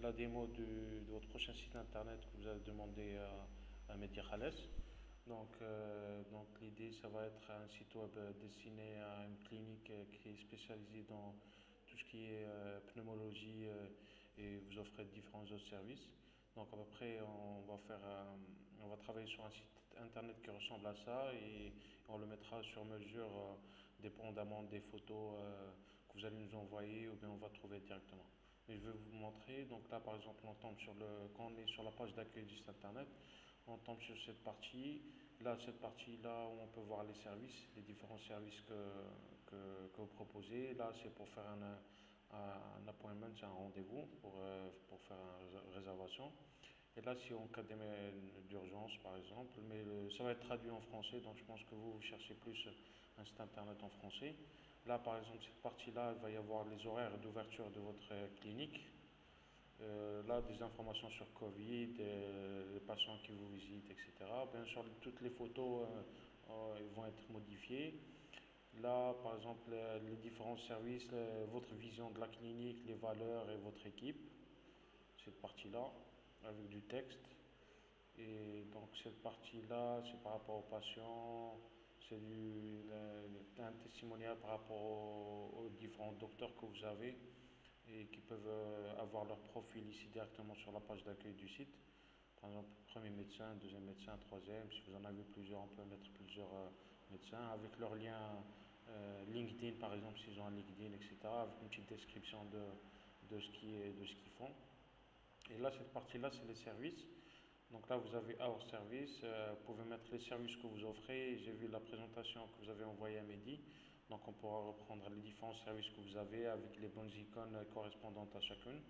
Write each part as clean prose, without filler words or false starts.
La démo de votre prochain site internet que vous avez demandé à Mehdi Khalès. Donc l'idée, ça va être un site web destiné à une clinique qui est spécialisée dans tout ce qui est pneumologie et vous offrez différents autres services. Donc à peu près, on va travailler sur un site internet qui ressemble à ça et on le mettra sur mesure, dépendamment des photos que vous allez nous envoyer ou bien on va trouver directement. Mais je vais vous montrer. Donc là, par exemple, quand on est sur la page d'accueil du site internet, on tombe sur cette partie. Là, cette partie-là, où on peut voir les services, les différents services que vous proposez. Là, c'est pour faire un appointment, c'est un rendez-vous pour faire une réservation. Et là, si on cas d'urgence, par exemple, mais ça va être traduit en français, donc je pense que vous cherchez plus un site internet en français. Là, par exemple, cette partie-là, il va y avoir les horaires d'ouverture de votre clinique. Là, des informations sur Covid, les patients qui vous visitent, etc. Bien sûr, toutes les photos vont être modifiées. Là, par exemple, les différents services, votre vision de la clinique, les valeurs et votre équipe, cette partie-là, avec du texte. Et donc, cette partie-là, c'est par rapport aux patients, un testimonial par rapport aux différents docteurs que vous avez et qui peuvent avoir leur profil ici directement sur la page d'accueil du site. Par exemple, premier médecin, deuxième médecin, troisième. Si vous en avez plusieurs, on peut mettre plusieurs médecins avec leur lien LinkedIn, par exemple, s'ils ont un LinkedIn, etc., avec une petite description de ce qu'ils font. Et là, cette partie-là, c'est les services. Donc là, vous avez Our Service. Vous pouvez mettre les services que vous offrez. J'ai vu la présentation que vous avez envoyée à Mehdi. Donc on pourra reprendre les différents services que vous avez avec les bonnes icônes correspondantes à chacune.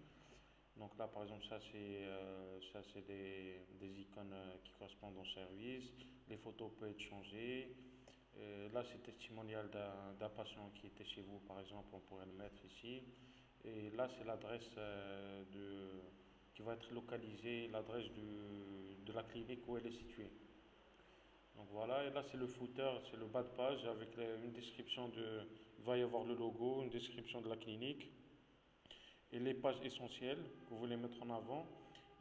Donc là, par exemple, ça, c'est des icônes qui correspondent au service. Les photos peuvent être changées. Là, c'est testimonial d'un patient qui était chez vous, par exemple, on pourrait le mettre ici. Et là, c'est l'adresse qui va être localisée, de la clinique où elle est située. Donc voilà, et là c'est le footer, c'est le bas de page avec une description il va y avoir le logo, une description de la clinique et les pages essentielles que vous voulez mettre en avant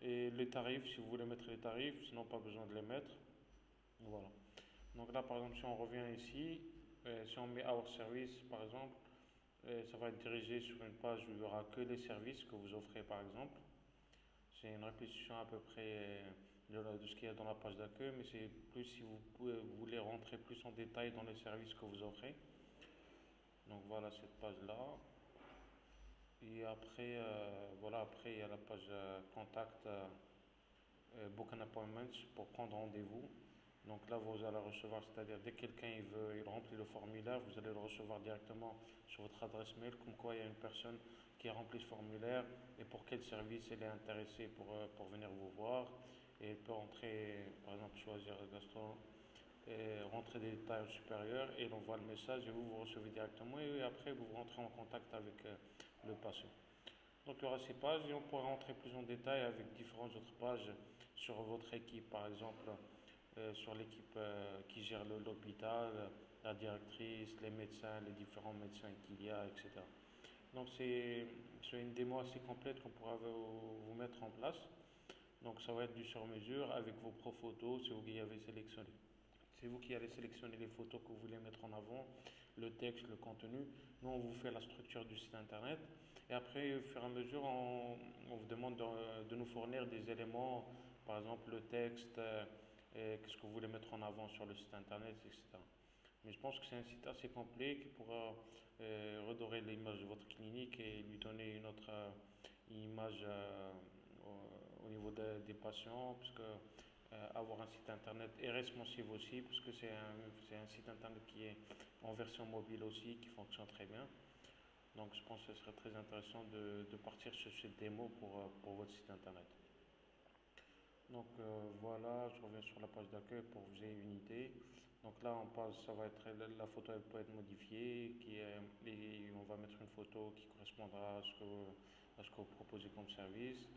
et les tarifs si vous voulez mettre les tarifs, sinon pas besoin de les mettre. Voilà. Donc là par exemple si on revient ici, si on met Our Service par exemple, ça va être dirigé sur une page où il n'y aura que les services que vous offrez par exemple. C'est une répétition à peu près de ce qu'il y a dans la page d'accueil, mais c'est plus si vous voulez rentrer plus en détail dans les services que vous offrez. Donc voilà cette page-là. Et après, après il y a la page contact, book an appointment pour prendre rendez-vous. Donc là, vous allez recevoir, c'est-à-dire dès que quelqu'un il remplit le formulaire, vous allez le recevoir directement sur votre adresse mail, comme quoi il y a une personne qui a rempli ce formulaire et pour quel service elle est intéressée pour venir vous voir. Et elle peut rentrer, par exemple, choisir le gastro, et rentrer des détails supérieurs et elle envoie le message et vous recevez directement et après vous rentrez en contact avec le patient. Donc il y aura ces pages et on pourra rentrer plus en détail avec différentes autres pages sur votre équipe, par exemple sur l'équipe qui gère l'hôpital, la directrice, les médecins, les différents médecins qu'il y a, etc. Donc c'est une démo assez complète qu'on pourra vous mettre en place. Donc ça va être du sur-mesure avec vos photos, c'est vous qui avez sélectionné. C'est vous qui allez sélectionner les photos que vous voulez mettre en avant, le texte, le contenu. Nous, on vous fait la structure du site internet. Et après, au fur et à mesure, on vous demande de nous fournir des éléments, par exemple le texte, qu'est-ce que vous voulez mettre en avant sur le site internet, etc. Mais je pense que c'est un site assez complet qui pourra redorer l'image de votre clinique et lui donner une autre image au niveau des patients, parce que avoir un site internet est responsive aussi, parce que c'est un site internet qui est en version mobile aussi, qui fonctionne très bien. Donc je pense que ce serait très intéressant de partir sur cette démo pour votre site internet. Donc voilà, je reviens sur la page d'accueil pour que vous ayez une idée. Donc là, ça va être la photo, elle peut être modifiée, et on va mettre une photo qui correspondra à ce que vous proposez comme service.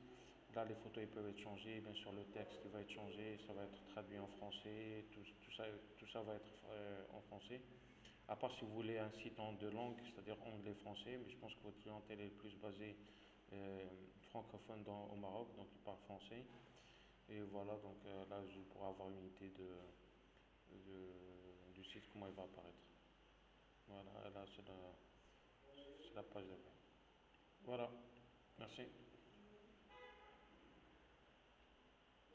Là, les photos ils peuvent être changées, bien sûr le texte il va être changé, ça va être traduit en français, tout ça va être en français. À part si vous voulez un site en deux langues, c'est-à-dire anglais-français, mais je pense que votre clientèle est plus basée francophones au Maroc, donc ils parlent français. Et voilà, donc là, je pourrais avoir une idée du site, comment il va apparaître. Voilà, là, c'est la page d'accueil. Voilà, merci.